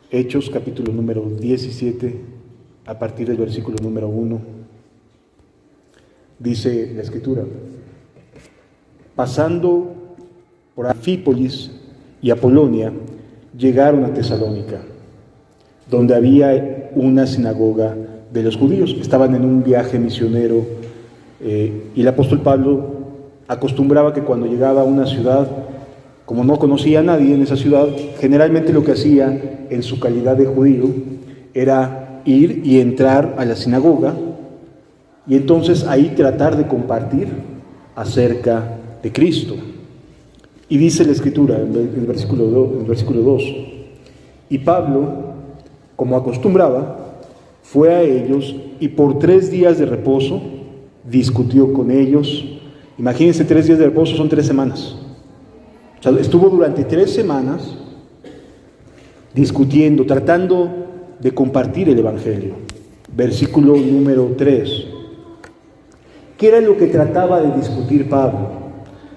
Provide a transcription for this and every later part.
Hechos, capítulo número 17, a partir del versículo número 1, dice la Escritura: pasando por Anfípolis y Apolonia, llegaron a Tesalónica, donde había una sinagoga de los judíos. Estaban en un viaje misionero y el apóstol Pablo acostumbraba que cuando llegaba a una ciudad, como no conocía a nadie en esa ciudad, generalmente lo que hacía en su calidad de judío era ir y entrar a la sinagoga y entonces ahí tratar de compartir acerca de Cristo. Y dice la Escritura en el versículo 2: y Pablo, como acostumbraba, fue a ellos y por 3 días de reposo discutió con ellos. Imagínense, 3 días de reposo son 3 semanas. O sea, estuvo durante 3 semanas discutiendo, tratando de compartir el Evangelio. Versículo número 3. ¿Qué era lo que trataba de discutir Pablo?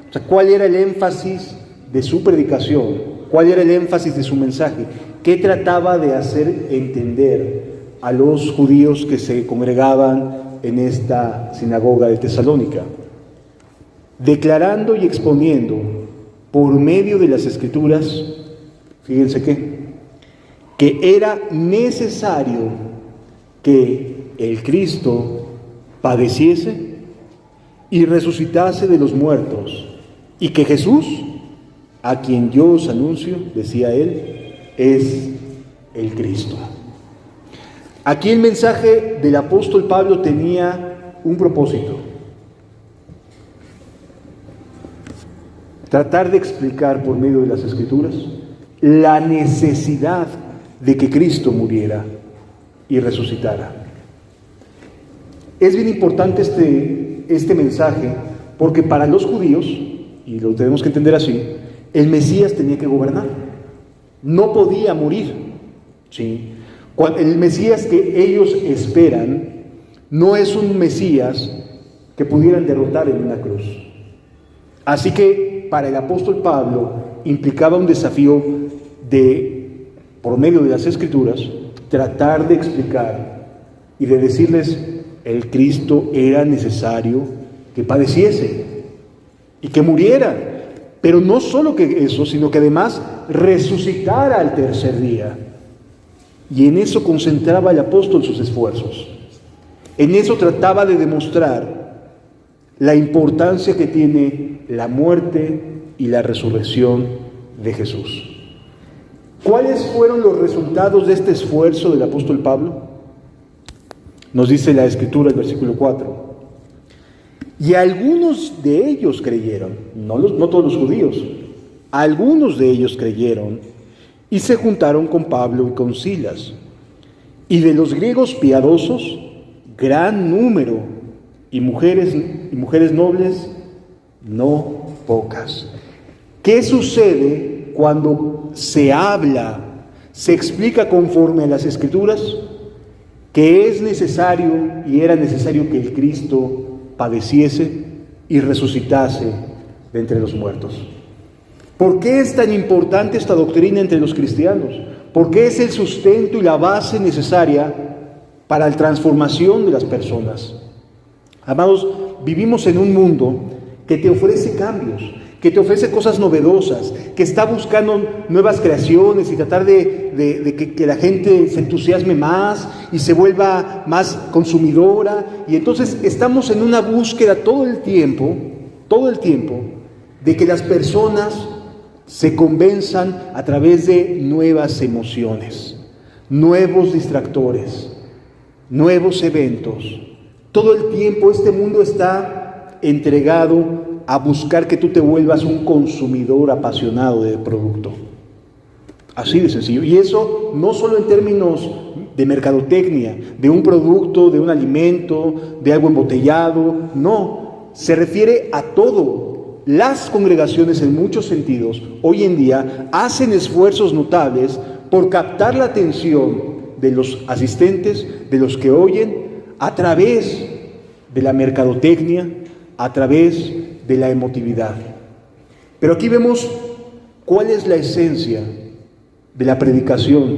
O sea, ¿cuál era el énfasis de su predicación? ¿Cuál era el énfasis de su mensaje? ¿Qué trataba de hacer entender a los judíos que se congregaban en esta sinagoga de Tesalónica? Declarando y exponiendo por medio de las Escrituras, fíjense que era necesario que el Cristo padeciese y resucitase de los muertos, y que Jesús, a quien yo os anuncio, decía él, es el Cristo. Aquí el mensaje del apóstol Pablo tenía un propósito: tratar de explicar por medio de las Escrituras la necesidad de que Cristo muriera y resucitara. Es bien importante este mensaje porque para los judíos, y lo tenemos que entender así, el Mesías tenía que gobernar, no podía morir, ¿sí? El Mesías que ellos esperan no es un Mesías que pudieran derrotar en una cruz. Así que para el apóstol Pablo implicaba un desafío de, por medio de las Escrituras, tratar de explicar y de decirles: el Cristo era necesario que padeciese y que muriera, pero no solo que eso, sino que además resucitara al tercer día. Y en eso concentraba el apóstol sus esfuerzos. En eso trataba de demostrar la importancia que tiene la muerte y la resurrección de Jesús. ¿Cuáles fueron los resultados de este esfuerzo del apóstol Pablo? Nos dice la Escritura, el versículo 4. Y algunos de ellos creyeron, no todos los judíos, algunos de ellos creyeron y se juntaron con Pablo y con Silas. Y de los griegos piadosos, gran número, y mujeres nobles, no pocas. ¿Qué sucede cuando se habla, se explica conforme a las Escrituras? Que es necesario y era necesario que el Cristo padeciese y resucitase de entre los muertos. ¿Por qué es tan importante esta doctrina entre los cristianos? Porque es el sustento y la base necesaria para la transformación de las personas. Amados, vivimos en un mundo que te ofrece cambios, que te ofrece cosas novedosas, que está buscando nuevas creaciones y tratar de que la gente se entusiasme más y se vuelva más consumidora. Y entonces estamos en una búsqueda todo el tiempo, de que las personas se convenzan a través de nuevas emociones, nuevos distractores, nuevos eventos. Todo el tiempo este mundo está entregado a buscar que tú te vuelvas un consumidor apasionado del producto. Así de sencillo. Y eso no solo en términos de mercadotecnia, de un producto, de un alimento, de algo embotellado, no, se refiere a todo. Las congregaciones en muchos sentidos hoy en día hacen esfuerzos notables por captar la atención de los asistentes, de los que oyen, a través de la mercadotecnia, a través de la emotividad. Pero aquí vemos cuál es la esencia de la predicación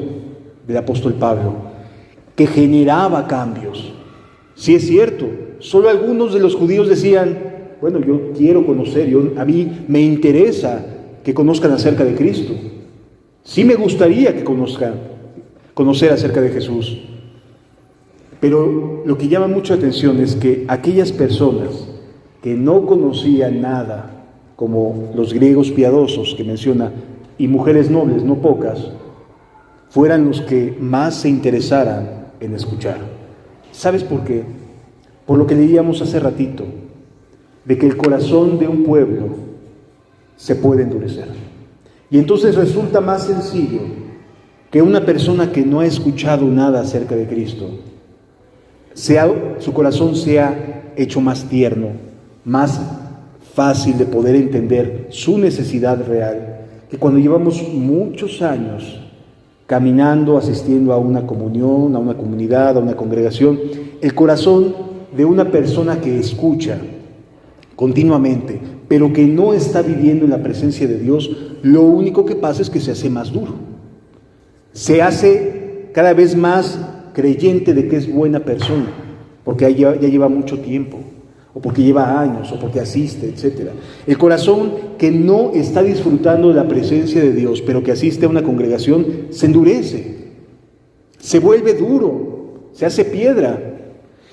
del apóstol Pablo, que generaba cambios. Sí es cierto, solo algunos de los judíos decían, bueno, yo quiero conocer, a mí me interesa que conozcan acerca de Cristo. Sí me gustaría que conocer acerca de Jesús. Pero lo que llama mucha atención es que aquellas personas que no conocían nada, como los griegos piadosos que menciona, y mujeres nobles, no pocas, fueran los que más se interesaran en escuchar. ¿Sabes por qué? Por lo que leíamos hace ratito, de que el corazón de un pueblo se puede endurecer. Y entonces resulta más sencillo que una persona que no ha escuchado nada acerca de Cristo, su corazón sea hecho más tierno, más fácil de poder entender su necesidad real, que cuando llevamos muchos años caminando, asistiendo a una comunión, a una comunidad, a una congregación, el corazón de una persona que escucha continuamente, pero que no está viviendo en la presencia de Dios, lo único que pasa es que se hace más duro. Se hace cada vez más creyente de que es buena persona, porque ya lleva mucho tiempo, o porque lleva años, o porque asiste, etc. El corazón que no está disfrutando de la presencia de Dios, pero que asiste a una congregación, se endurece, se vuelve duro, se hace piedra.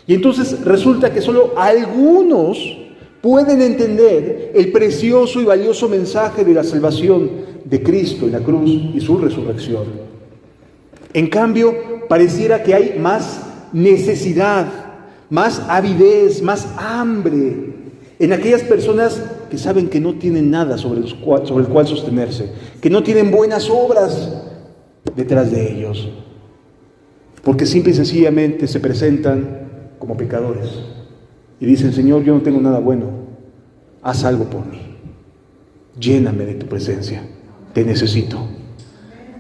Y entonces resulta que solo algunos pueden entender el precioso y valioso mensaje de la salvación de Cristo en la cruz y su resurrección. En cambio, pareciera que hay más necesidad, más avidez, más hambre en aquellas personas que saben que no tienen nada sobre el cual sostenerse, que no tienen buenas obras detrás de ellos, porque simple y sencillamente se presentan como pecadores y dicen: Señor, yo no tengo nada bueno, haz algo por mí, lléname de tu presencia, te necesito.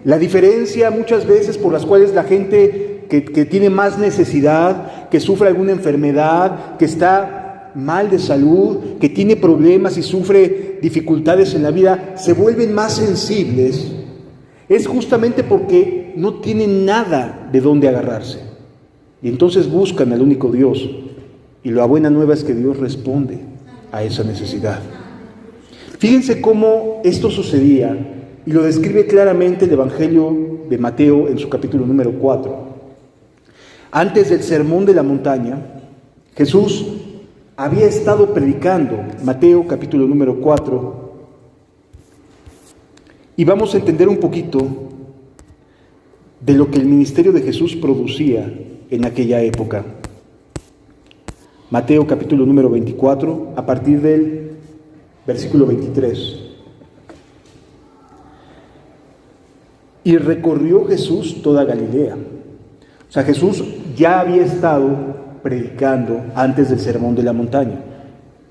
La diferencia muchas veces por las cuales la gente que tiene más necesidad, que sufre alguna enfermedad, que está mal de salud, que tiene problemas y sufre dificultades en la vida, se vuelven más sensibles, es justamente porque no tienen nada de dónde agarrarse. Y entonces buscan al único Dios. Y la buena nueva es que Dios responde a esa necesidad. Fíjense cómo esto sucedía, y lo describe claramente el Evangelio de Mateo en su capítulo número 4. Antes del Sermón de la Montaña, Jesús había estado predicando, Mateo capítulo número 4, y vamos a entender un poquito de lo que el ministerio de Jesús producía en aquella época. Mateo capítulo número 24, a partir del versículo 23. Y recorrió Jesús toda Galilea. O sea, Jesús ya había estado predicando antes del Sermón de la Montaña.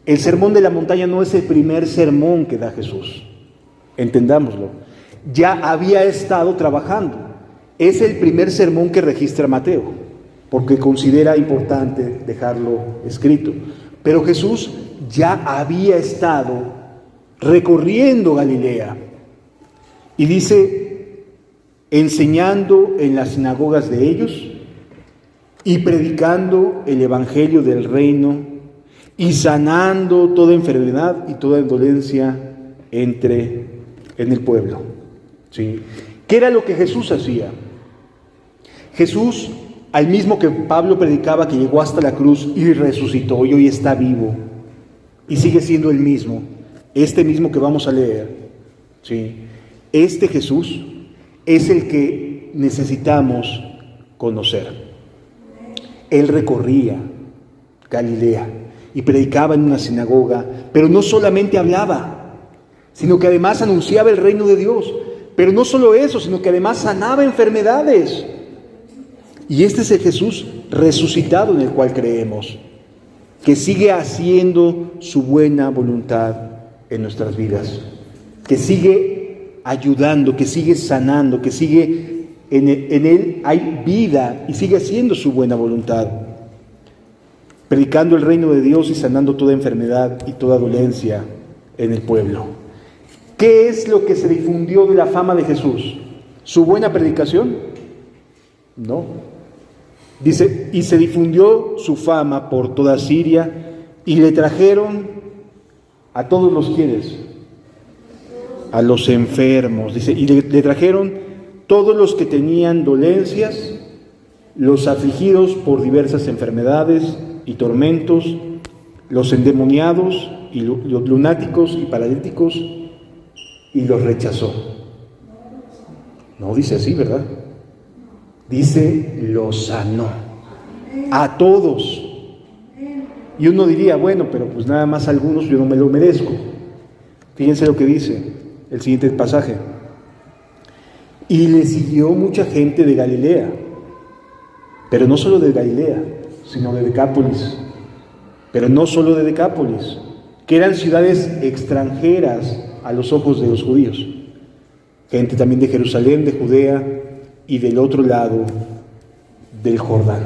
El Sermón de la Montaña no es el primer sermón que da Jesús, entendámoslo. Ya había estado trabajando. Es el primer sermón que registra Mateo, porque considera importante dejarlo escrito. Pero Jesús ya había estado recorriendo Galilea. Y dice: enseñando en las sinagogas de ellos y predicando el evangelio del reino y sanando toda enfermedad y toda dolencia en el pueblo. ¿Sí? ¿Qué era lo que Jesús hacía? Jesús, al mismo que Pablo predicaba, que llegó hasta la cruz y resucitó y hoy está vivo y sigue siendo el mismo, este mismo que vamos a leer, ¿sí? Este Jesús es el que necesitamos conocer. Él recorría Galilea y predicaba en una sinagoga, pero no solamente hablaba, sino que además anunciaba el reino de Dios. Pero no solo eso, sino que además sanaba enfermedades. Y este es el Jesús resucitado en el cual creemos, que sigue haciendo su buena voluntad en nuestras vidas, que sigue ayudando, que sigue sanando, que sigue en Él hay vida y sigue haciendo su buena voluntad, predicando el reino de Dios y sanando toda enfermedad y toda dolencia en el pueblo. ¿Qué es lo que se difundió de la fama de Jesús? ¿Su buena predicación? No. Dice, y se difundió su fama por toda Siria y le trajeron a todos los quienes, a los enfermos, dice, y le trajeron todos los que tenían dolencias, los afligidos por diversas enfermedades y tormentos, los endemoniados y los lunáticos y paralíticos, y los rechazó. No dice así, ¿verdad? Dice, los sanó a todos. Y uno diría, bueno, pero pues nada más algunos, yo no me lo merezco. Fíjense lo que dice el siguiente pasaje. Y le siguió mucha gente de Galilea, pero no solo de Galilea, sino de Decápolis, pero no solo de Decápolis, que eran ciudades extranjeras a los ojos de los judíos. Gente también de Jerusalén, de Judea y del otro lado del Jordán.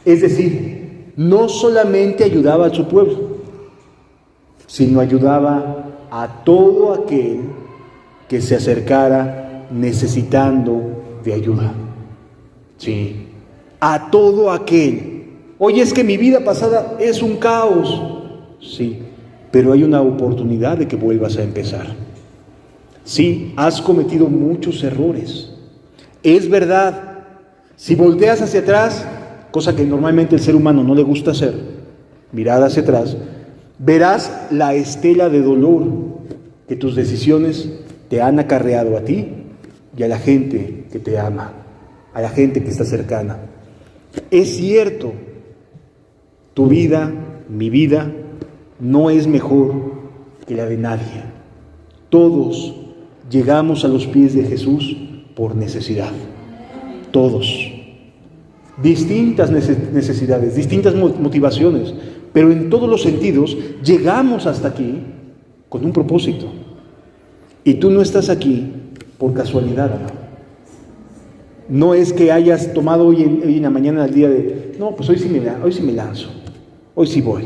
Es decir, no solamente ayudaba a su pueblo, sino ayudaba a todo aquel que se acercara necesitando de ayuda. Sí, a todo aquel. Oye, es que mi vida pasada es un caos. Sí, pero hay una oportunidad de que vuelvas a empezar. Sí, has cometido muchos errores. Es verdad, si volteas hacia atrás, cosa que normalmente el ser humano no le gusta hacer, mirar hacia atrás, verás la estela de dolor que tus decisiones te han acarreado a ti y a la gente que te ama, a la gente que está cercana. Es cierto, tu vida, mi vida, no es mejor que la de nadie. Todos llegamos a los pies de Jesús por necesidad. Todos. Distintas necesidades, distintas motivaciones, pero en todos los sentidos llegamos hasta aquí con un propósito. Y tú no estás aquí por casualidad, ¿no? No es que hayas tomado hoy en la mañana el día de, no, pues hoy sí me lanzo, hoy sí voy.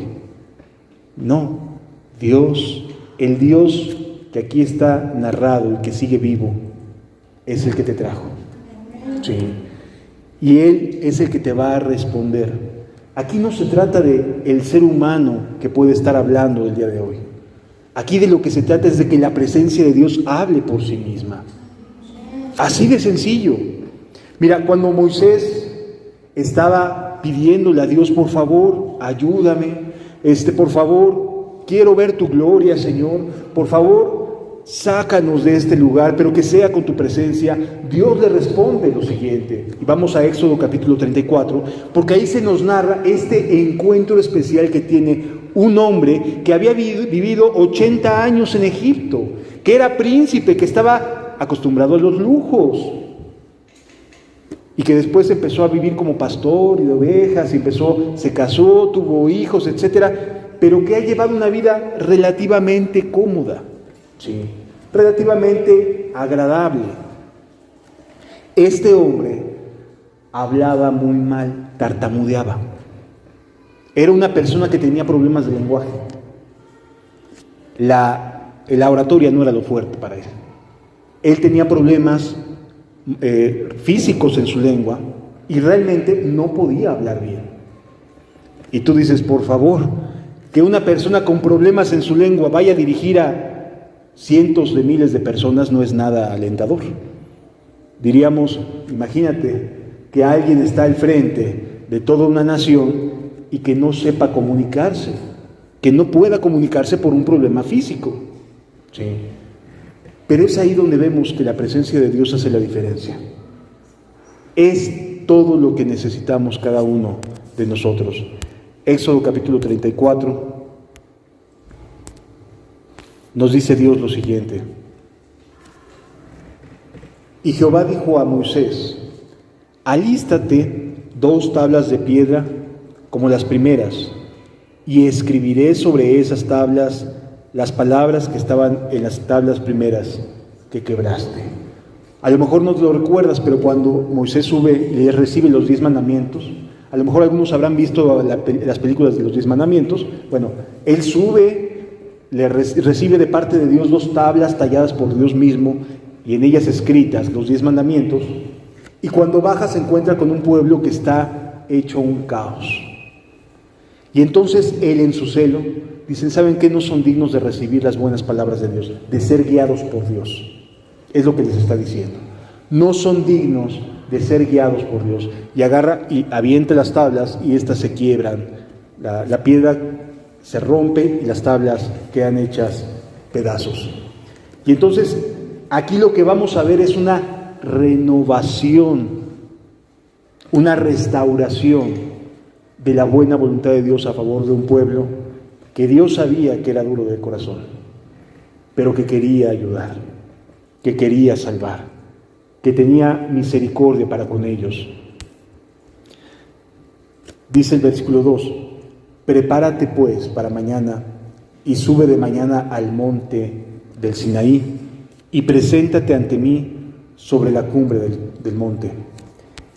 No, Dios, el Dios que aquí está narrado y que sigue vivo, es el que te trajo. Sí. Y Él es el que te va a responder. Aquí no se trata de el ser humano que puede estar hablando el día de hoy. Aquí de lo que se trata es de que la presencia de Dios hable por sí misma. Así de sencillo. Mira, cuando Moisés estaba pidiéndole a Dios, por favor, ayúdame, por favor, quiero ver tu gloria, Señor, por favor, sácanos de este lugar, pero que sea con tu presencia. Dios le responde lo siguiente, y vamos a Éxodo capítulo 34, porque ahí se nos narra este encuentro especial que tiene un hombre que había vivido 80 años en Egipto, que era príncipe, que estaba acostumbrado a los lujos, y que después empezó a vivir como pastor y de ovejas, y se casó, tuvo hijos, etcétera, pero que ha llevado una vida relativamente cómoda. Sí, relativamente agradable. Este hombre hablaba muy mal, tartamudeaba. Era una persona que tenía problemas de lenguaje. La oratoria no era lo fuerte para él. Él tenía problemas físicos en su lengua y realmente no podía hablar bien. Y tú dices, por favor, que una persona con problemas en su lengua vaya a dirigir a cientos de miles de personas no es nada alentador. Diríamos, imagínate que alguien está al frente de toda una nación y que no sepa comunicarse, que no pueda comunicarse por un problema físico. Sí. Pero es ahí donde vemos que la presencia de Dios hace la diferencia. Es todo lo que necesitamos cada uno de nosotros. Éxodo capítulo 34. Nos dice Dios lo siguiente: y Jehová dijo a Moisés, alístate 2 tablas de piedra como las primeras, y escribiré sobre esas tablas las palabras que estaban en las tablas primeras que quebraste. A lo mejor no te lo recuerdas, pero cuando Moisés sube y le recibe los 10 mandamientos, a lo mejor algunos habrán visto las películas de los 10 mandamientos. Bueno, él sube, recibe de parte de Dios 2 tablas talladas por Dios mismo y en ellas escritas los 10 mandamientos, Y cuando baja se encuentra con un pueblo que está hecho un caos. Y entonces él en su celo, dicen, ¿saben qué? No son dignos de recibir las buenas palabras de Dios, de ser guiados por Dios. Es lo que les está diciendo. No son dignos de ser guiados por Dios. Y agarra y avienta las tablas y estas se quiebran. La piedra se rompe y las tablas quedan hechas pedazos. Y entonces aquí lo que vamos a ver es una renovación, una restauración de la buena voluntad de Dios a favor de un pueblo que Dios sabía que era duro de corazón, pero que quería ayudar, que quería salvar, que tenía misericordia para con ellos. Dice el versículo 2, prepárate pues para mañana y sube de mañana al monte del Sinaí y preséntate ante mí sobre la cumbre del monte.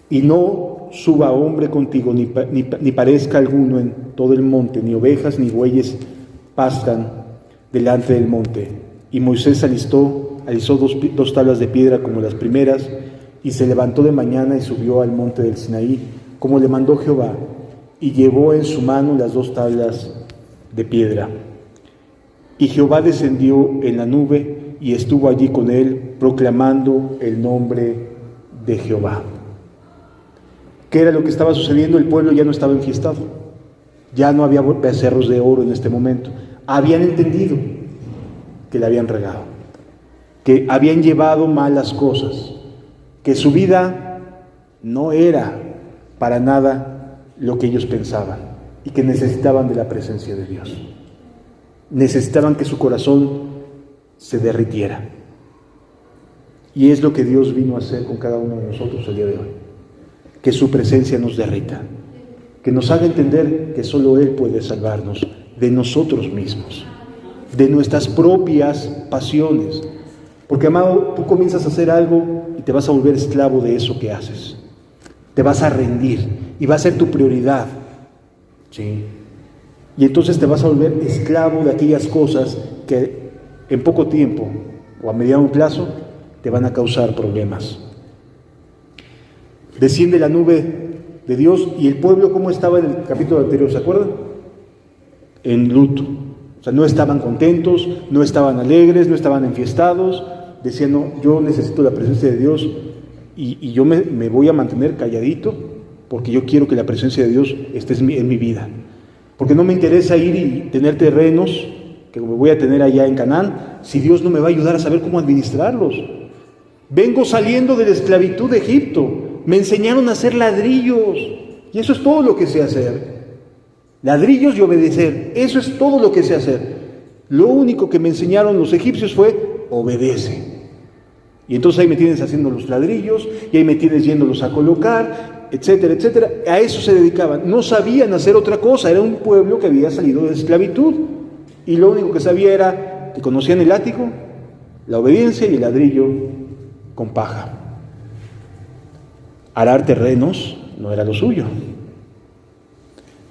Y no suba hombre contigo, ni parezca alguno en todo el monte, ni ovejas ni bueyes pastan delante del monte. Y Moisés alisó dos tablas de piedra como las primeras, y se levantó de mañana y subió al monte del Sinaí, como le mandó Jehová, y llevó en su mano las dos tablas de piedra. Y Jehová descendió en la nube y estuvo allí con él, proclamando el nombre de Jehová. ¿Qué era lo que estaba sucediendo? El pueblo ya no estaba enfiestado, ya no había becerros de oro en este momento. Habían entendido que le habían regado, que habían llevado malas cosas, que su vida no era para nada lo que ellos pensaban y que necesitaban de la presencia de Dios. Necesitaban que su corazón se derritiera. Y es lo que Dios vino a hacer con cada uno de nosotros el día de hoy. Que su presencia nos derrita, que nos haga entender que solo Él puede salvarnos de nosotros mismos, de nuestras propias pasiones. Porque, amado, tú comienzas a hacer algo y te vas a volver esclavo de eso que haces. Te vas a rendir y va a ser tu prioridad. ¿Sí? Y entonces te vas a volver esclavo de aquellas cosas que en poco tiempo o a mediano plazo te van a causar problemas. Desciende la nube de Dios y el pueblo, ¿cómo estaba en el capítulo anterior? ¿Se acuerdan? En luto. O sea, no estaban contentos, no estaban alegres, no estaban enfiestados. Decían, no, yo necesito la presencia de Dios y yo me voy a mantener calladito porque yo quiero que la presencia de Dios esté en mi vida. Porque no me interesa ir y tener terrenos que me voy a tener allá en Canaán si Dios no me va a ayudar a saber cómo administrarlos. Vengo saliendo de la esclavitud de Egipto. Me enseñaron a hacer ladrillos y eso es todo lo que sé hacer. Ladrillos y obedecer, eso es todo lo que sé hacer. Lo único que me enseñaron los egipcios fue obedece. Y entonces ahí me tienes haciendo los ladrillos y ahí me tienes yéndolos a colocar, etcétera, etcétera. A eso se dedicaban. No sabían hacer otra cosa. Era un pueblo que había salido de esclavitud y lo único que sabía era que conocían el látigo, la obediencia y el ladrillo con paja. Arar terrenos no era lo suyo.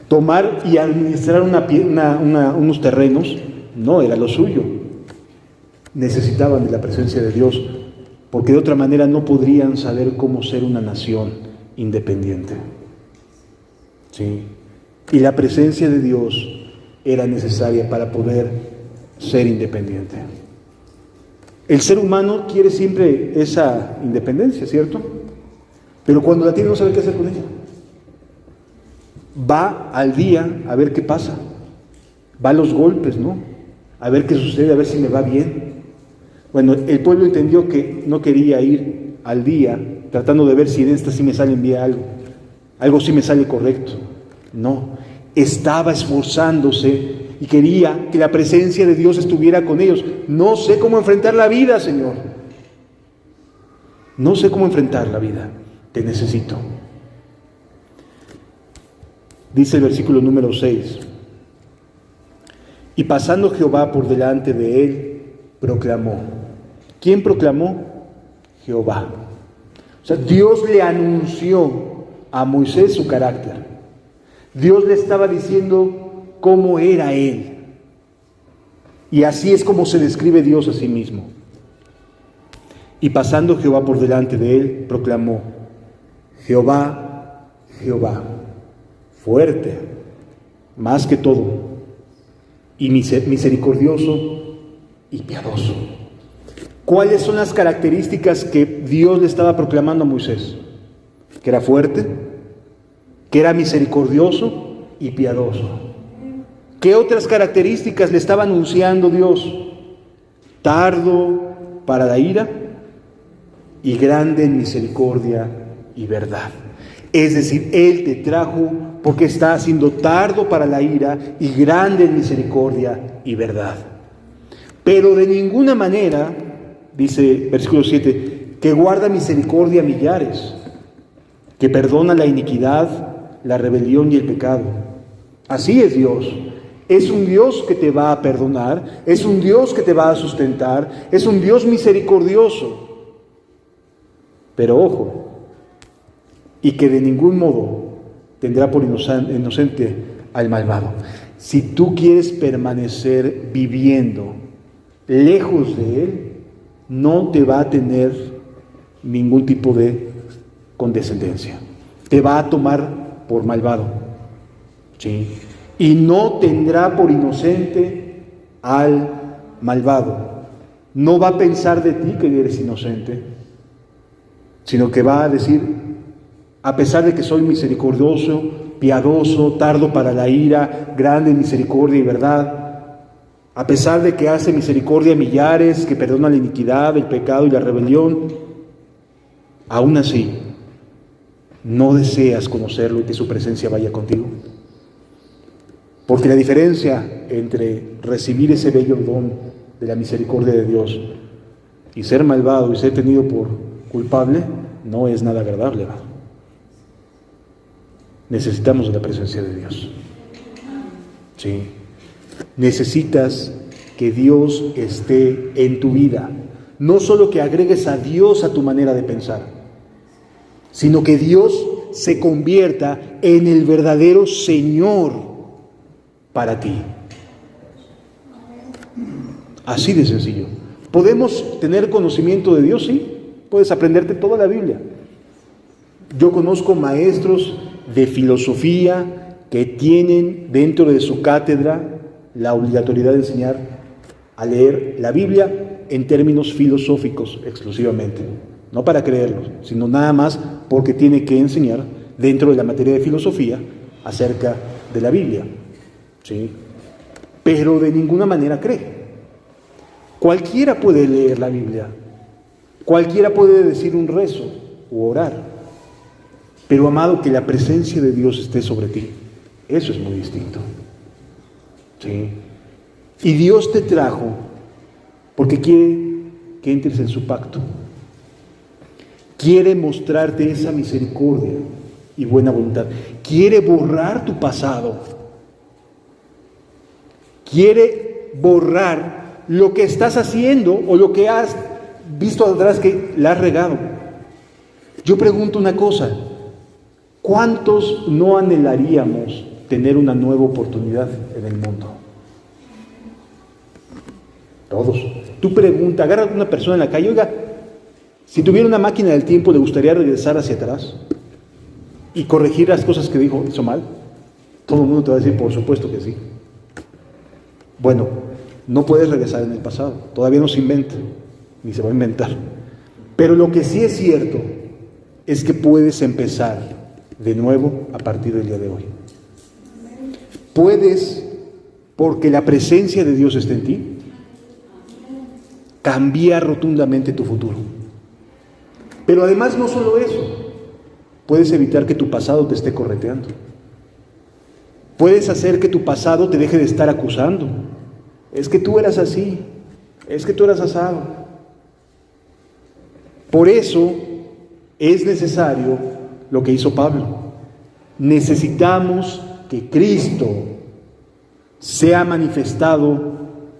Tomar y administrar unos terrenos no era lo suyo. Necesitaban de la presencia de Dios, porque de otra manera no podrían saber cómo ser una nación independiente. ¿Sí? Y la presencia de Dios era necesaria para poder ser independiente. El ser humano quiere siempre esa independencia, ¿cierto? Pero cuando la tiene no sabe qué hacer con ella. Va al día a ver qué pasa. Va a los golpes, ¿no? A ver qué sucede, a ver si me va bien. Bueno, el pueblo entendió que no quería ir al día tratando de ver si en esta sí me sale bien algo sí me sale correcto. No, estaba esforzándose y quería que la presencia de Dios estuviera con ellos. No sé cómo enfrentar la vida, Señor. No sé cómo enfrentar la vida. Te necesito. Dice el versículo número 6. Y pasando Jehová por delante de él, proclamó. ¿Quién proclamó? Jehová. O sea, Dios le anunció a Moisés su carácter. Dios le estaba diciendo cómo era él. Y así es como se describe Dios a sí mismo. Y pasando Jehová por delante de él, proclamó: Jehová, Jehová, fuerte, más que todo, y misericordioso y piadoso. ¿Cuáles son las características que Dios le estaba proclamando a Moisés? Que era fuerte, que era misericordioso y piadoso. ¿Qué otras características le estaba anunciando Dios? Tardo para la ira y grande en misericordia y verdad. Es decir, Él te trajo porque está siendo tardo para la ira y grande en misericordia y verdad. Pero de ninguna manera, dice versículo 7, que guarda misericordia a millares, que perdona la iniquidad, la rebelión y el pecado. Así es Dios. Es un Dios que te va a perdonar, es un Dios que te va a sustentar, es un Dios misericordioso. Pero ojo, y que de ningún modo tendrá por inocente al malvado. Si tú quieres permanecer viviendo lejos de Él, no te va a tener ningún tipo de condescendencia. Te va a tomar por malvado. ¿Sí? Y no tendrá por inocente al malvado. No va a pensar de ti que eres inocente, sino que va a decir, a pesar de que soy misericordioso, piadoso, tardo para la ira, grande en misericordia y verdad, a pesar de que hace misericordia a millares, que perdona la iniquidad, el pecado y la rebelión, aún así, no deseas conocerlo y que su presencia vaya contigo. Porque la diferencia entre recibir ese bello don de la misericordia de Dios y ser malvado y ser tenido por culpable no es nada agradable, ¿verdad? Necesitamos de la presencia de Dios. Sí. Necesitas que Dios esté en tu vida. No solo que agregues a Dios a tu manera de pensar, sino que Dios se convierta en el verdadero Señor para ti. Así de sencillo. ¿Podemos tener conocimiento de Dios? Sí. Puedes aprenderte toda la Biblia. Yo conozco maestros de filosofía que tienen dentro de su cátedra la obligatoriedad de enseñar a leer la Biblia en términos filosóficos exclusivamente, no para creerlos, sino nada más porque tiene que enseñar dentro de la materia de filosofía acerca de la Biblia, ¿sí? Pero de ninguna manera cree. Cualquiera puede leer la Biblia, cualquiera puede decir un rezo o orar, pero amado, que la presencia de Dios esté sobre ti, eso es muy distinto. ¿Sí? Y Dios te trajo porque quiere que entres en su pacto. Quiere mostrarte esa misericordia y buena voluntad. Quiere borrar tu pasado. Quiere borrar lo que estás haciendo o lo que has visto atrás que la has regado. Yo pregunto una cosa: ¿cuántos no anhelaríamos tener una nueva oportunidad en el mundo? Todos. Tú pregunta, agarra a una persona en la calle, oiga, si tuviera una máquina del tiempo, ¿le gustaría regresar hacia atrás y corregir las cosas que hizo mal? Todo el mundo te va a decir, por supuesto que sí. Bueno, no puedes regresar en el pasado, todavía no se inventa, ni se va a inventar. Pero lo que sí es cierto es que puedes empezar de nuevo a partir del día de hoy. Puedes, porque la presencia de Dios está en ti, cambiar rotundamente tu futuro. Pero además no solo eso, puedes evitar que tu pasado te esté correteando. Puedes hacer que tu pasado te deje de estar acusando. Es que tú eras así, es que tú eras asado. Por eso es necesario lo que hizo Pablo. Necesitamos que Cristo sea manifestado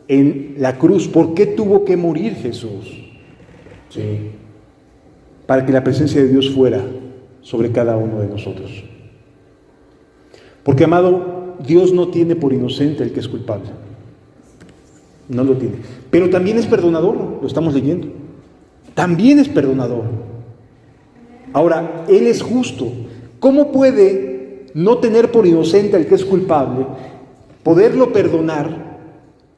en la cruz. ¿Por qué tuvo que morir Jesús? Sí. Para que la presencia de Dios fuera sobre cada uno de nosotros. Porque, amado, Dios no tiene por inocente el que es culpable. No lo tiene. Pero también es perdonador, lo estamos leyendo. También es perdonador. Ahora, Él es justo. ¿Cómo puede no tener por inocente al que es culpable, poderlo perdonar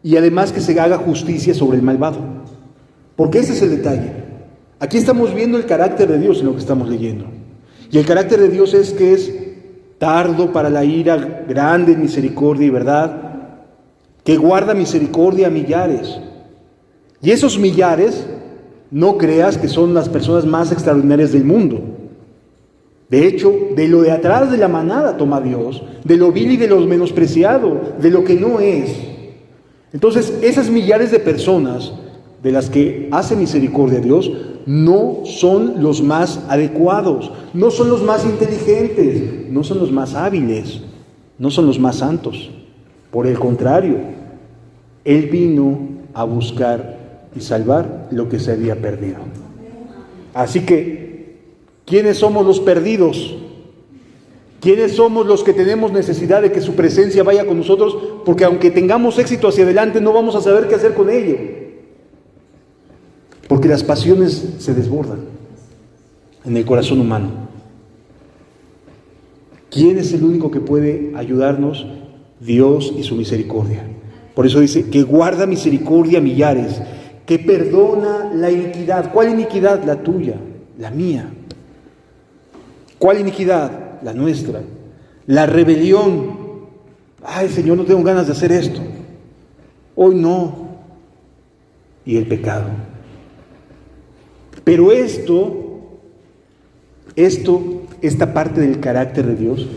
y además que se haga justicia sobre el malvado? Porque ese es el detalle. Aquí estamos viendo el carácter de Dios en lo que estamos leyendo. Y el carácter de Dios es que es tardo para la ira, grande en misericordia y verdad, que guarda misericordia a millares. Y esos millares, no creas que son las personas más extraordinarias del mundo. De hecho, de lo de atrás de la manada toma Dios, de lo vil y de lo menospreciado, de lo que no es. Entonces, esas millares de personas de las que hace misericordia Dios, no son los más adecuados, no son los más inteligentes, no son los más hábiles, no son los más santos. Por el contrario, Él vino a buscar y salvar lo que se había perdido. Así que, ¿quiénes somos los perdidos? ¿Quiénes somos los que tenemos necesidad de que su presencia vaya con nosotros? Porque aunque tengamos éxito hacia adelante, no vamos a saber qué hacer con ello. Porque las pasiones se desbordan en el corazón humano. ¿Quién es el único que puede ayudarnos? Dios y su misericordia. Por eso dice que guarda misericordia a millares, que perdona la iniquidad. ¿Cuál iniquidad? La tuya, la mía. ¿Cuál iniquidad? La nuestra. La rebelión. Ay, Señor, no tengo ganas de hacer esto. Hoy no. Y el pecado. Pero esta parte del carácter de Dios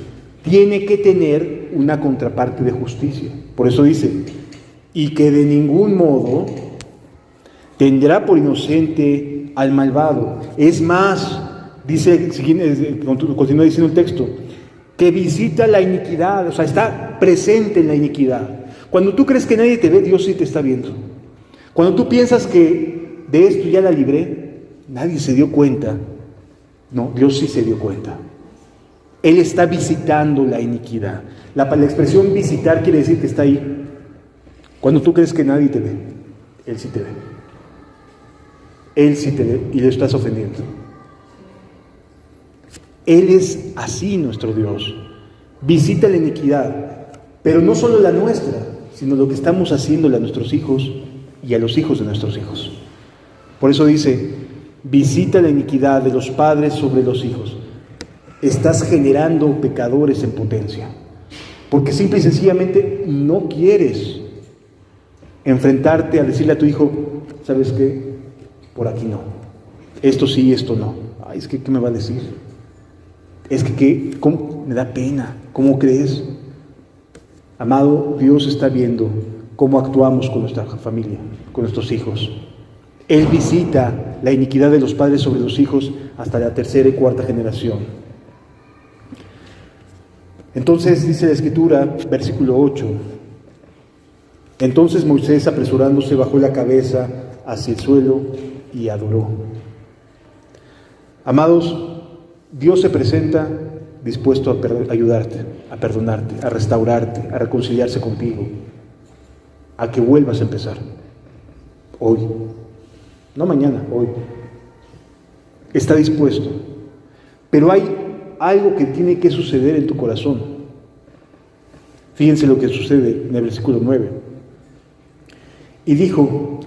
tiene que tener una contraparte de justicia. Por eso dice, y que de ningún modo tendrá por inocente al malvado. Es más, continúa diciendo el texto, que visita la iniquidad, o sea, está presente en la iniquidad. Cuando tú crees que nadie te ve, Dios sí te está viendo. Cuando tú piensas que de esto ya la libré, nadie se dio cuenta. No, Dios sí se dio cuenta. Él está visitando la iniquidad. La expresión visitar quiere decir que está ahí. Cuando tú crees que nadie te ve, Él sí te ve. Él sí te ve y le estás ofendiendo. Él es así nuestro Dios. Visita la iniquidad, pero no solo la nuestra, sino lo que estamos haciéndole a nuestros hijos y a los hijos de nuestros hijos. Por eso dice, visita la iniquidad de los padres sobre los hijos. Estás generando pecadores en potencia, porque simple y sencillamente no quieres enfrentarte a decirle a tu hijo, ¿sabes qué? Por aquí no. Esto sí, esto no. Ay, es que, ¿qué me va a decir? Es que, ¿cómo? Me da pena. ¿Cómo crees? Amado, Dios está viendo cómo actuamos con nuestra familia, con nuestros hijos. Él visita la iniquidad de los padres sobre los hijos hasta la tercera y cuarta generación. Entonces dice la Escritura, versículo 8, entonces Moisés, apresurándose, bajó la cabeza hacia el suelo y adoró. Amados, Dios se presenta dispuesto a ayudarte, a perdonarte, a restaurarte, a reconciliarse contigo, a que vuelvas a empezar. Hoy. No mañana, hoy. Está dispuesto. Pero hay algo que tiene que suceder en tu corazón. Fíjense lo que sucede en el versículo 9. Y dijo,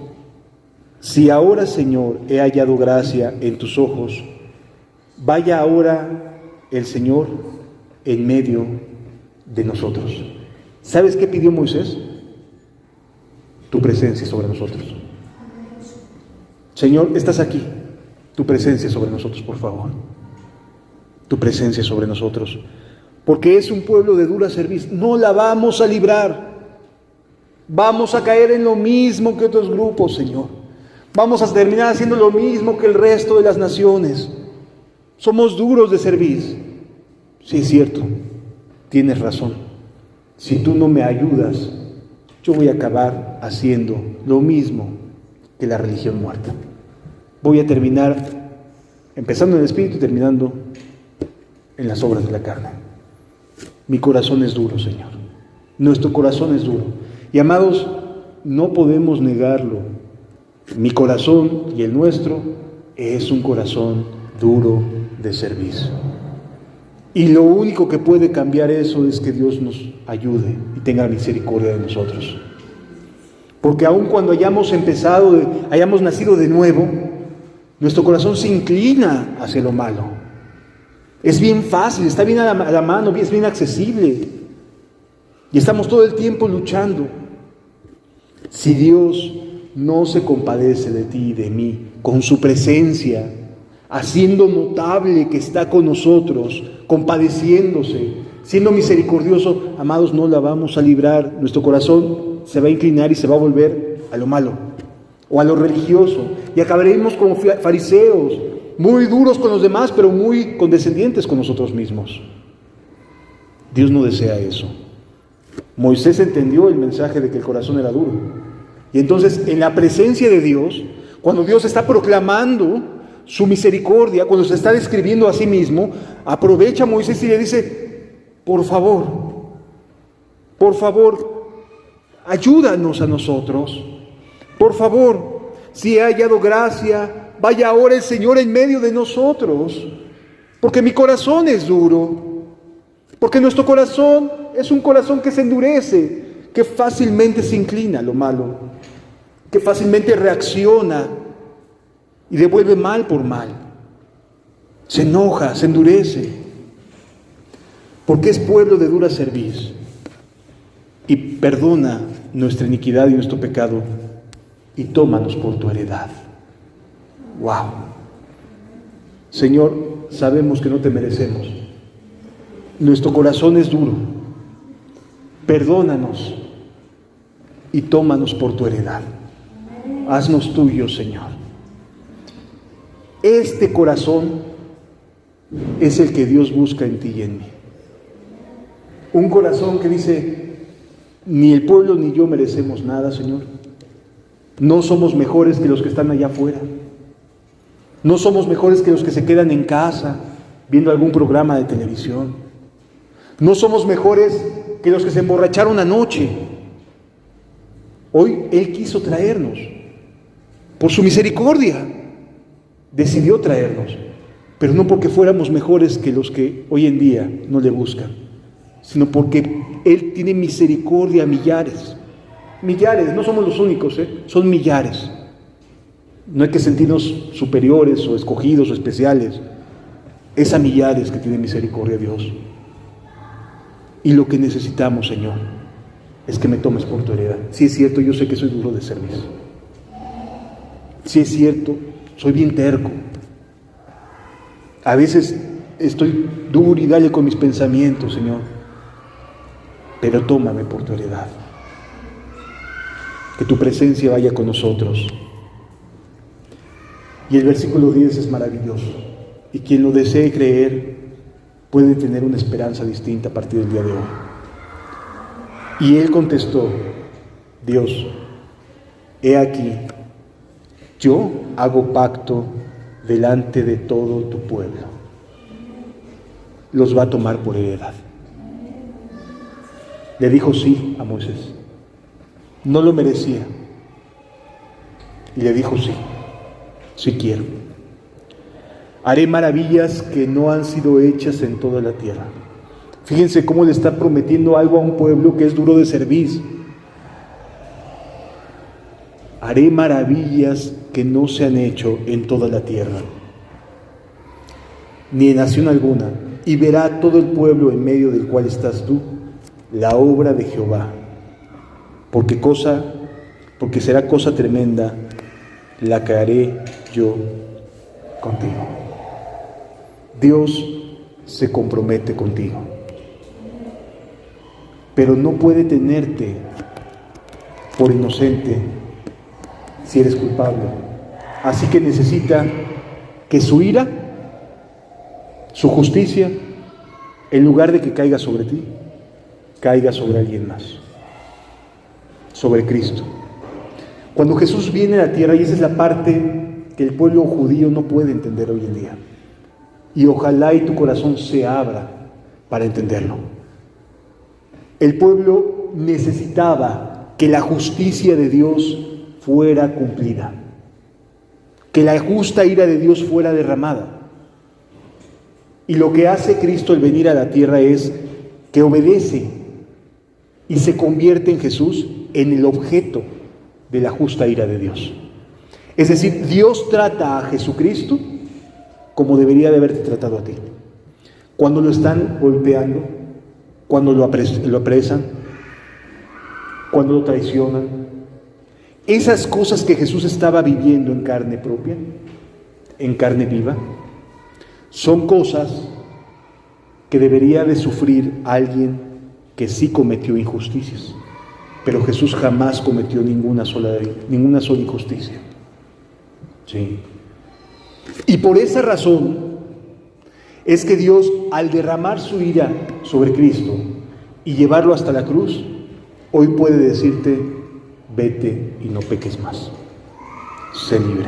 si ahora, Señor, he hallado gracia en tus ojos, vaya ahora el Señor en medio de nosotros. ¿Sabes qué pidió Moisés? Tu presencia sobre nosotros. Señor, estás aquí. Tu presencia sobre nosotros, por favor. Tu presencia sobre nosotros. Porque es un pueblo de dura cerviz. No la vamos a librar. Vamos a caer en lo mismo que otros grupos, Señor. Vamos a terminar haciendo lo mismo que el resto de las naciones. Somos duros de cerviz. Sí, es cierto. Tienes razón. Si tú no me ayudas, yo voy a acabar haciendo lo mismo que la religión muerta. Voy a terminar empezando en el espíritu y terminando en las obras de la carne. Mi corazón es duro, Señor. Nuestro corazón es duro. Y amados, no podemos negarlo. Mi corazón y el nuestro es un corazón duro de servir. Y lo único que puede cambiar eso es que Dios nos ayude y tenga misericordia de nosotros. Porque aun cuando hayamos nacido de nuevo, nuestro corazón se inclina hacia lo malo. Es bien fácil, está bien a la mano, es bien accesible. Y estamos todo el tiempo luchando. Si Dios no se compadece de ti y de mí, con su presencia, haciendo notable que está con nosotros, compadeciéndose, siendo misericordioso, amados, no la vamos a librar. Nuestro corazón se va a inclinar y se va a volver a lo malo o a lo religioso. Y acabaremos como fariseos, muy duros con los demás, pero muy condescendientes con nosotros mismos. Dios no desea eso. Moisés entendió el mensaje de que el corazón era duro. Y entonces, en la presencia de Dios, cuando Dios está proclamando su misericordia, cuando se está describiendo a sí mismo, aprovecha a Moisés y le dice: por favor, ayúdanos a nosotros. Por favor, si he hallado gracia, vaya ahora el Señor en medio de nosotros, porque mi corazón es duro, porque nuestro corazón es un corazón que se endurece, que fácilmente se inclina a lo malo, que fácilmente reacciona y devuelve mal por mal. Se enoja, se endurece, porque es pueblo de dura cerviz y perdona nuestra iniquidad y nuestro pecado y tómanos por tu heredad. ¡Wow! Señor, sabemos que no te merecemos. Nuestro corazón es duro. Perdónanos y tómanos por tu heredad. Haznos tuyos, Señor. Este corazón es el que Dios busca en ti y en mí. Un corazón que dice: ni el pueblo ni yo merecemos nada, Señor. No somos mejores que los que están allá afuera. No somos mejores que los que se quedan en casa viendo algún programa de televisión. No somos mejores que los que se emborracharon anoche. Hoy Él quiso traernos. Por su misericordia decidió traernos. Pero no porque fuéramos mejores que los que hoy en día no le buscan, sino porque Él tiene misericordia a millares. Millares, no somos los únicos, son millares. No hay que sentirnos superiores o escogidos o especiales. Es a millares que tiene misericordia Dios. Y lo que necesitamos, Señor, es que me tomes por tu heredad. Si es cierto, yo sé que soy duro de servicio. Si es cierto, soy bien terco. A veces estoy duro y dale con mis pensamientos, Señor. Pero tómame por tu heredad. Que tu presencia vaya con nosotros. Y el versículo 10 es maravilloso. Y quien lo desee creer puede tener una esperanza distinta a partir del día de hoy. Y él contestó: Dios, he aquí, yo hago pacto delante de todo tu pueblo. Los va a tomar por heredad. Le dijo sí a Moisés. No lo merecía. Y le dijo sí. Sí quiero. Haré maravillas que no han sido hechas en toda la tierra. Fíjense cómo le está prometiendo algo a un pueblo que es duro de servir. Haré maravillas que no se han hecho en toda la tierra, ni en nación alguna, y verá todo el pueblo en medio del cual estás tú, la obra de Jehová, porque será cosa tremenda la que haré yo contigo. Dios se compromete contigo, pero no puede tenerte por inocente si eres culpable. Así que necesita que su ira, su justicia, en lugar de que caiga sobre ti, caiga sobre alguien más, sobre Cristo. Cuando Jesús viene a la tierra, y esa es la parte que el pueblo judío no puede entender hoy en día, y ojalá y tu corazón se abra para entenderlo. El pueblo necesitaba que la justicia de Dios fuera cumplida, que la justa ira de Dios fuera derramada. Y lo que hace Cristo al venir a la tierra es que obedece y se convierte en Jesús en el objeto de la justa ira de Dios. Es decir, Dios trata a Jesucristo como debería de haberte tratado a ti. Cuando lo están golpeando, cuando lo apresan, cuando lo traicionan, esas cosas que Jesús estaba viviendo en carne propia, en carne viva, son cosas que debería de sufrir alguien que sí cometió injusticias. Pero Jesús jamás cometió ninguna sola injusticia. Sí. Y por esa razón es que Dios, al derramar su ira sobre Cristo y llevarlo hasta la cruz, hoy puede decirte: vete y no peques más. Sé libre.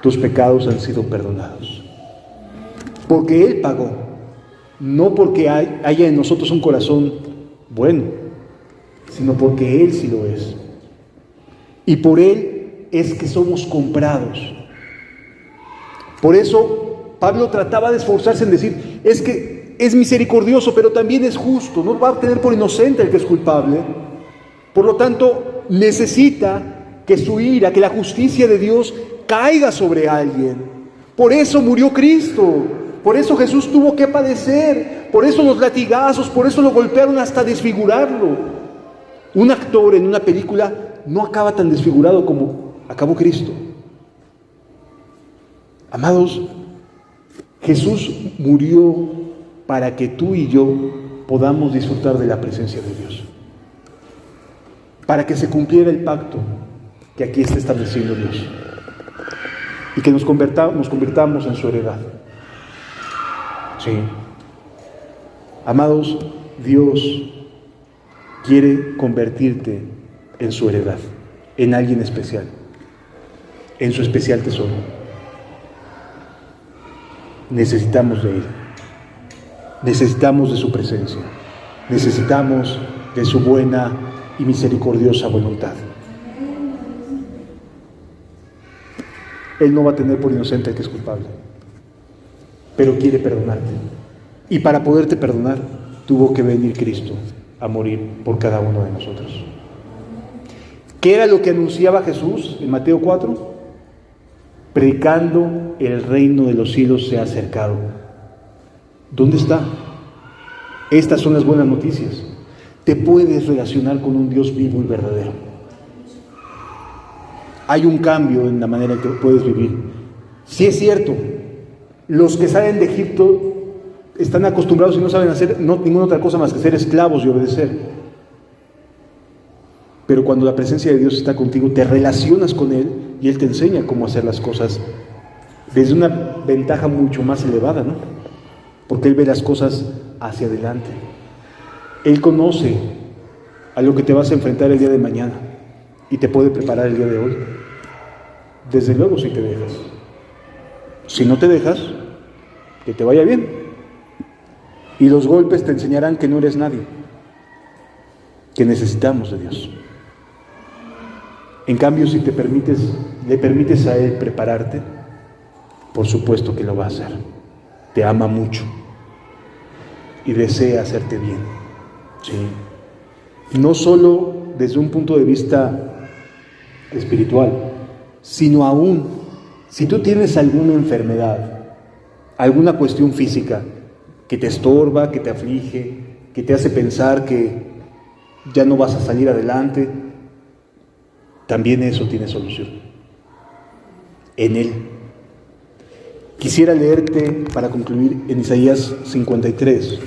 Tus pecados han sido perdonados. Porque Él pagó, no porque haya en nosotros un corazón bueno, sino porque Él sí lo es. Y por Él es que somos comprados. Por eso Pablo trataba de esforzarse en decir: es que es misericordioso, pero también es justo. No va a tener por inocente el que es culpable. Por lo tanto, necesita que su ira, que la justicia de Dios caiga sobre alguien. Por eso murió Cristo. Por eso Jesús tuvo que padecer. Por eso los latigazos, por eso lo golpearon hasta desfigurarlo. Un actor en una película no acaba tan desfigurado como acabó Cristo. Amados, Jesús murió para que tú y yo podamos disfrutar de la presencia de Dios. Para que se cumpliera el pacto que aquí está estableciendo Dios. Y que nos convirtamos en su heredad. Sí. Amados, Dios quiere convertirte en su heredad, en alguien especial, en su especial tesoro. Necesitamos de Él, necesitamos de su presencia, necesitamos de su buena y misericordiosa voluntad. Él no va a tener por inocente al que es culpable, pero quiere perdonarte. Y para poderte perdonar, tuvo que venir Cristo a morir por cada uno de nosotros. ¿Qué era lo que anunciaba Jesús en Mateo 4? Predicando: el reino de los cielos se ha acercado. ¿Dónde está? Estas son las buenas noticias. Te puedes relacionar con un Dios vivo y verdadero. Hay un cambio en la manera en que puedes vivir. Sí es cierto, los que salen de Egipto están acostumbrados y no saben hacer ninguna otra cosa más que ser esclavos y obedecer. Pero cuando la presencia de Dios está contigo, te relacionas con Él y Él te enseña cómo hacer las cosas desde una ventaja mucho más elevada, ¿no? Porque Él ve las cosas hacia adelante. Él conoce a lo que te vas a enfrentar el día de mañana y te puede preparar el día de hoy. Desde luego, si te dejas. Si no te dejas, que te vaya bien. Y los golpes te enseñarán que no eres nadie, que necesitamos de Dios. En cambio, si le permites a Él prepararte, por supuesto que lo va a hacer. Te ama mucho y desea hacerte bien. Sí. No solo desde un punto de vista espiritual, sino aún si tú tienes alguna enfermedad, alguna cuestión física que te estorba, que te aflige, que te hace pensar que ya no vas a salir adelante, también eso tiene solución. En Él. Quisiera leerte, para concluir, en Isaías 53.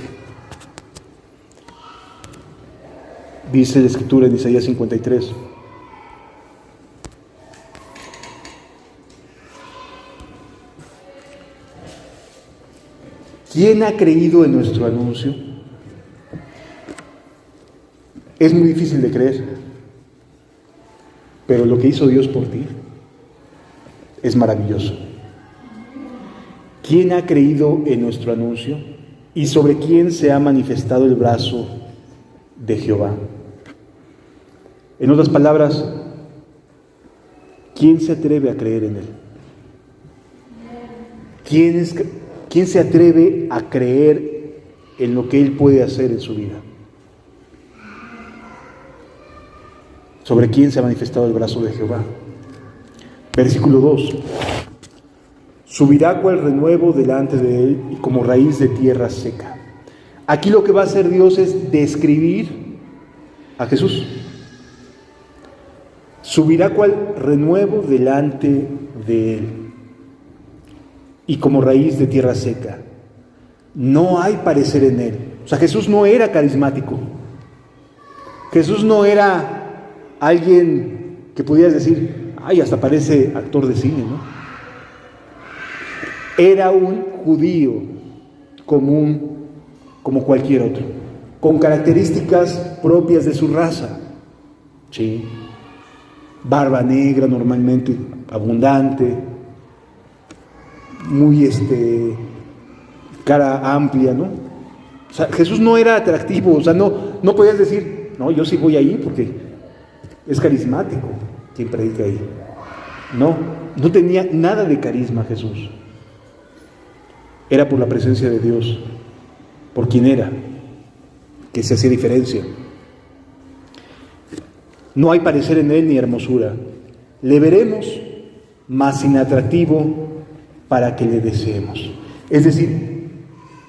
Dice la Escritura en Isaías 53. ¿Quién ha creído en nuestro anuncio? Es muy difícil de creer, pero lo que hizo Dios por ti es maravilloso. ¿Quién ha creído en nuestro anuncio? ¿Y sobre quién se ha manifestado el brazo de Jehová? En otras palabras, ¿quién se atreve a creer en Él? ¿Quién se atreve a creer en lo que Él puede hacer en su vida? ¿Sobre quién se ha manifestado el brazo de Jehová? Versículo 2. Subirá cual renuevo delante de Él y como raíz de tierra seca. Aquí lo que va a hacer Dios es describir a Jesús. Subirá cual renuevo delante de Él y como raíz de tierra seca. No hay parecer en Él. O sea, Jesús no era carismático. Jesús no era alguien que pudieras decir, ay, hasta parece actor de cine, ¿no? Era un judío común como cualquier otro, con características propias de su raza. Sí. Barba negra normalmente, abundante, muy cara amplia, ¿no? O sea, Jesús no era atractivo, o sea, no podías decir, no, yo sí voy ahí porque es carismático quien predica ahí. No tenía nada de carisma Jesús. Era por la presencia de Dios, por quien era, que se hacía diferencia. No hay parecer en Él ni hermosura. Le veremos, mas sin atractivo para que le deseemos. Es decir,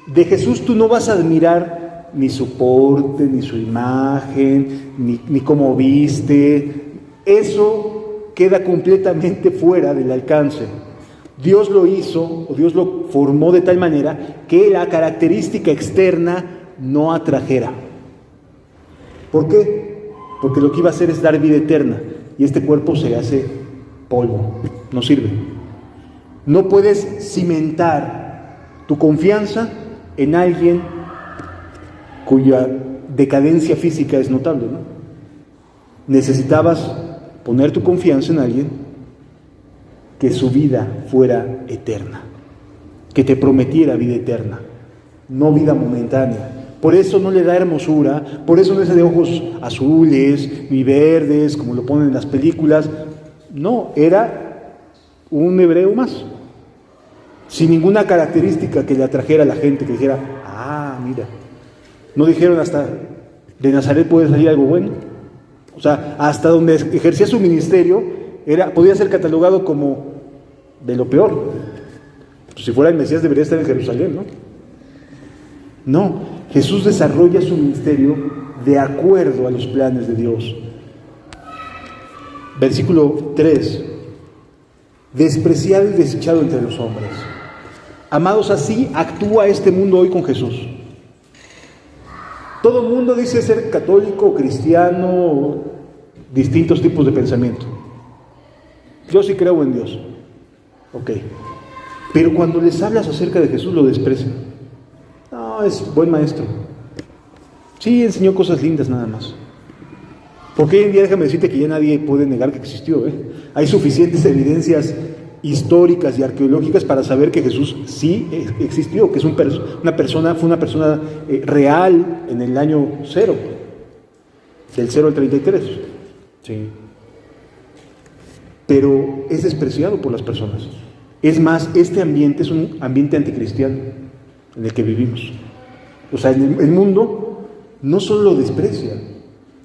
de Jesús tú no vas a admirar ni su porte, ni su imagen, ni cómo viste. Eso queda completamente fuera del alcance. Dios lo hizo, o Dios lo formó de tal manera que la característica externa no atrajera. ¿Por qué? Porque lo que iba a hacer es dar vida eterna, y este cuerpo se hace polvo, no sirve. No puedes cimentar tu confianza en alguien cuya decadencia física es notable, ¿no? Necesitabas poner tu confianza en alguien que su vida fuera eterna, que te prometiera vida eterna, no vida momentánea. Por eso no le da hermosura, por eso no es de ojos azules ni verdes, como lo ponen en las películas. No, era un hebreo más, sin ninguna característica que le atrajera a la gente, que dijera, ah, mira. No dijeron hasta de Nazaret puede salir algo bueno. O sea, hasta donde ejercía su ministerio, podía ser catalogado como de lo peor. Pues si fuera el Mesías debería estar en Jerusalén, ¿no? No, Jesús desarrolla su ministerio de acuerdo a los planes de Dios. Versículo 3. Despreciado y desechado entre los hombres. Amados, así actúa este mundo hoy con Jesús. Todo el mundo dice ser católico, cristiano, distintos tipos de pensamiento. Yo sí creo en Dios. Ok. Pero cuando les hablas acerca de Jesús lo desprecian. No, es buen maestro. Sí, enseñó cosas lindas nada más. Porque hoy en día déjame decirte que ya nadie puede negar que existió. Hay suficientes evidencias históricas y arqueológicas para saber que Jesús sí existió, que es fue una persona real en el año 0, del 0 al 33. Sí. Pero es despreciado por las personas. Es más, este ambiente es un ambiente anticristiano en el que vivimos. O sea, el mundo no solo lo desprecia,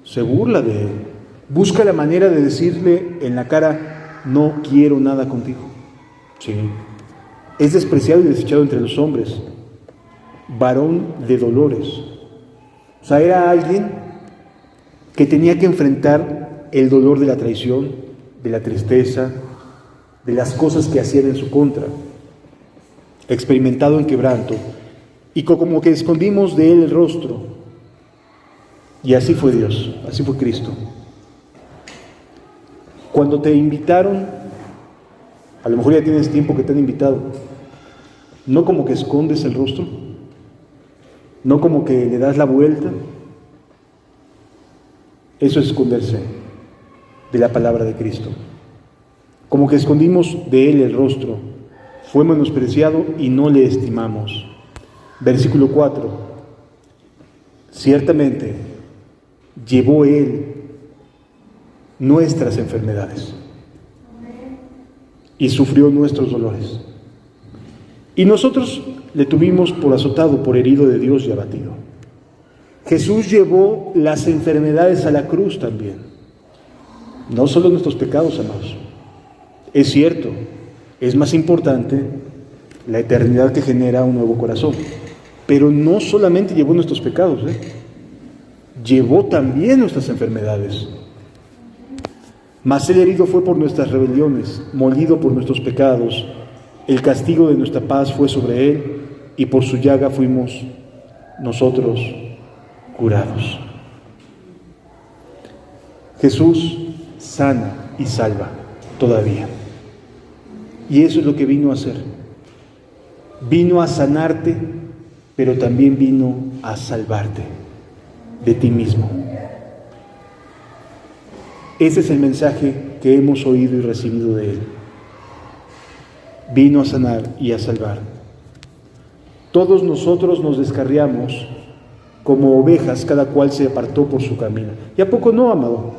se burla de él, busca la manera de decirle en la cara, no quiero nada contigo. Sí. Es despreciado y desechado entre los hombres, varón de dolores. O sea, era alguien que tenía que enfrentar el dolor de la traición, de la tristeza, de las cosas que hacían en su contra, experimentado en quebranto, y como que escondimos de él el rostro. Y así fue Dios, así fue Cristo. Cuando te invitaron, a lo mejor ya tienes tiempo que te han invitado, no como que escondes el rostro, no como que le das la vuelta. Eso es esconderse de la palabra de Cristo. Como que escondimos de Él el rostro, fue menospreciado y no le estimamos. Versículo 4. Ciertamente llevó Él nuestras enfermedades y sufrió nuestros dolores. Y nosotros le tuvimos por azotado, por herido de Dios y abatido. Jesús llevó las enfermedades a la cruz también. No solo nuestros pecados, amados. Es cierto, es más importante la eternidad que genera un nuevo corazón. Pero no solamente llevó nuestros pecados, llevó también nuestras enfermedades. Mas el herido fue por nuestras rebeliones, molido por nuestros pecados. El castigo de nuestra paz fue sobre él, y por su llaga fuimos nosotros curados. Jesús sana y salva todavía. Y eso es lo que vino a hacer. Vino a sanarte, pero también vino a salvarte de ti mismo. Ese es el mensaje que hemos oído y recibido de Él. Vino a sanar y a salvar. Todos nosotros nos descarriamos como ovejas, cada cual se apartó por su camino. ¿Y a poco no, amado?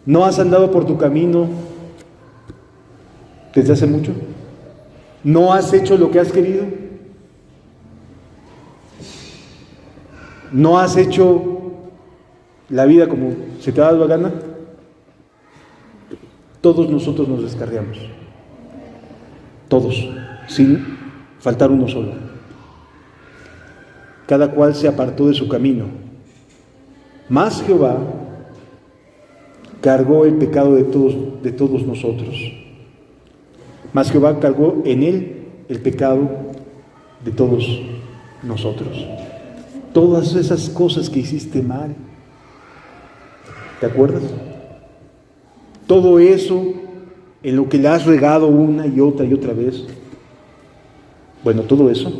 ¿No has andado por tu camino desde hace mucho? ¿No has hecho lo que has querido? ¿No has hecho la vida como se te ha dado la gana? Todos nosotros nos descarriamos. Todos, sin faltar uno solo. Cada cual se apartó de su camino. Mas Jehová cargó el pecado de todos nosotros. Mas Jehová cargó en él el pecado de todos nosotros. Todas esas cosas que hiciste mal, ¿te acuerdas? Todo eso en lo que le has regado una y otra vez. Bueno, todo eso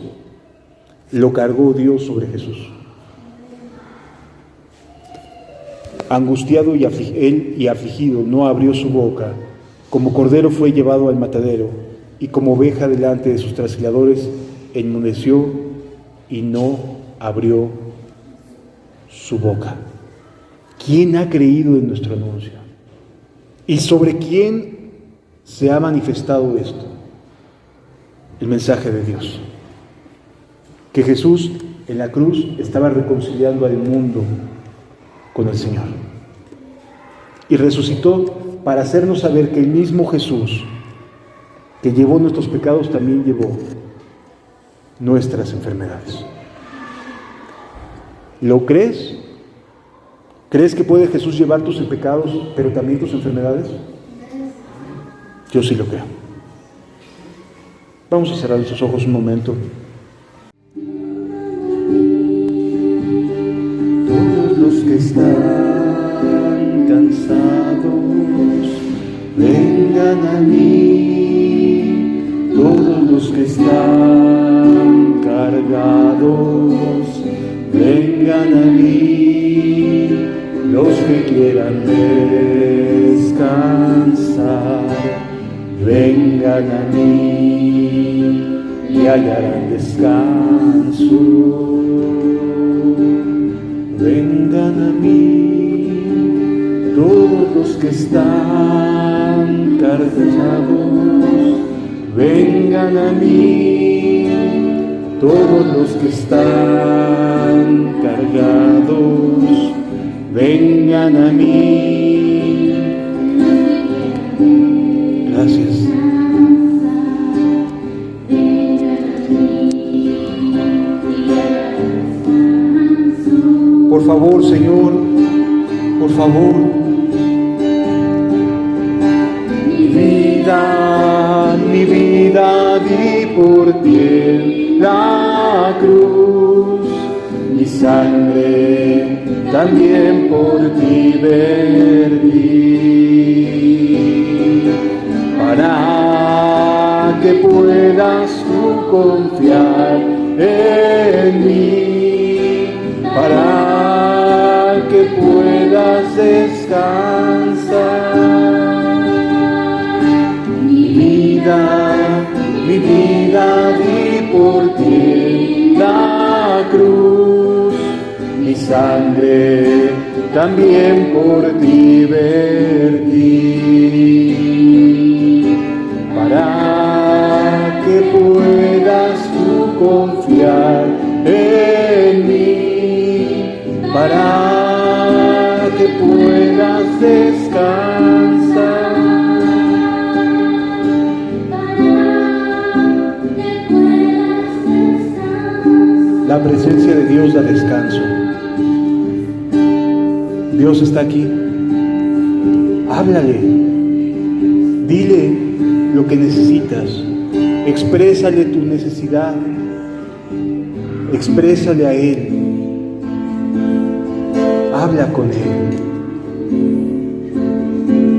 lo cargó Dios sobre Jesús. Angustiado él y afligido, no abrió su boca. Como cordero fue llevado al matadero, y como oveja delante de sus trasquiladores, enmudeció y no abrió su boca. ¿Quién ha creído en nuestro anuncio? ¿Y sobre quién se ha manifestado esto? El mensaje de Dios. Que Jesús en la cruz estaba reconciliando al mundo con el Señor. Y resucitó para hacernos saber que el mismo Jesús que llevó nuestros pecados también llevó nuestras enfermedades. ¿Lo crees? ¿Crees que puede Jesús llevar tus pecados, pero también tus enfermedades? Yo sí lo creo. Vamos a cerrar nuestros ojos un momento. Todos los que están cansados, vengan a mí. Todos los que están cargados, vengan a mí. Los que quieran descansar, vengan a mí y hallarán descanso. Vengan a mí, todos los que están cansados, vengan a mí, todos los que están cargados, vengan a mí. Gracias. Por favor, Señor, por favor. Mi vida di por ti en la cruz, mi sangre también por ti vertí, para que puedas tú confiar en mí, para que puedas descansar. Mi vida di por ti en la cruz, mi sangre también por ti vertí, para que pueda confiar en mí para que puedas descansar. La presencia de Dios da descanso. Dios está aquí. Háblale. Dile lo que necesitas. Exprésale tu necesidad. Exprésale a Él. Habla con Él.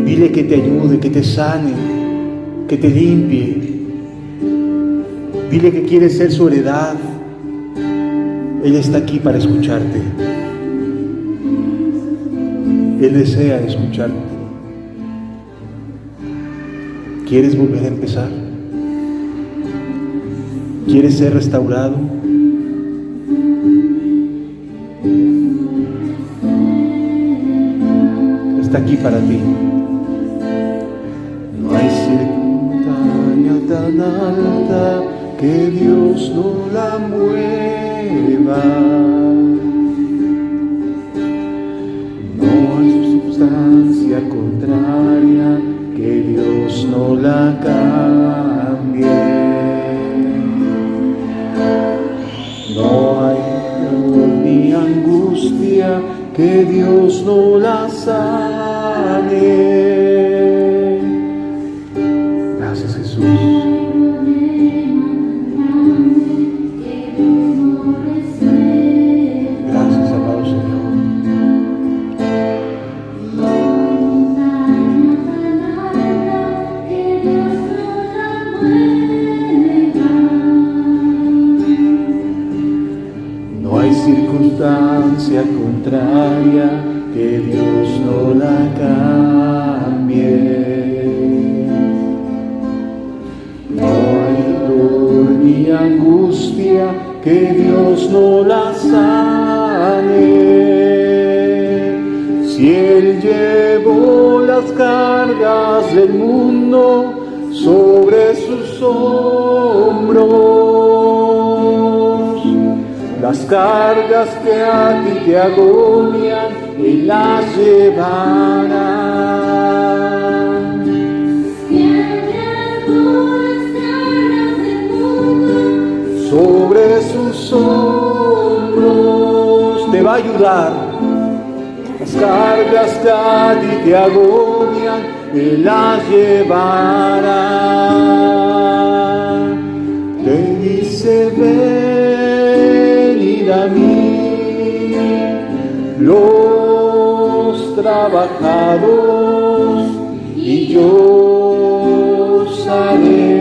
Dile que te ayude, que te sane, que te limpie. Dile que quieres ser su heredad. Él está aquí para escucharte. Él desea escucharte. ¿Quieres volver a empezar? ¿Quieres ser restaurado? Está aquí para ti. No hay montaña tan alta que Dios no la mueva. No hay sustancia contraria que Dios no la cambie. No hay dolor ni angustia que Dios no la sane. Gracias, Jesús. Gracias, amado Señor. No hay circunstancia contraria que Dios no la cambie. No hay dolor ni angustia que Dios no la sane. Si Él llevó las cargas del mundo sobre sus hombros, las cargas que a ti te agobian, Él las llevará. Sobre sus hombros te va a ayudar. Las cargas que a ti te agobian, Él las llevará. Te dice, venid a mí, los trabajados, y yo os haré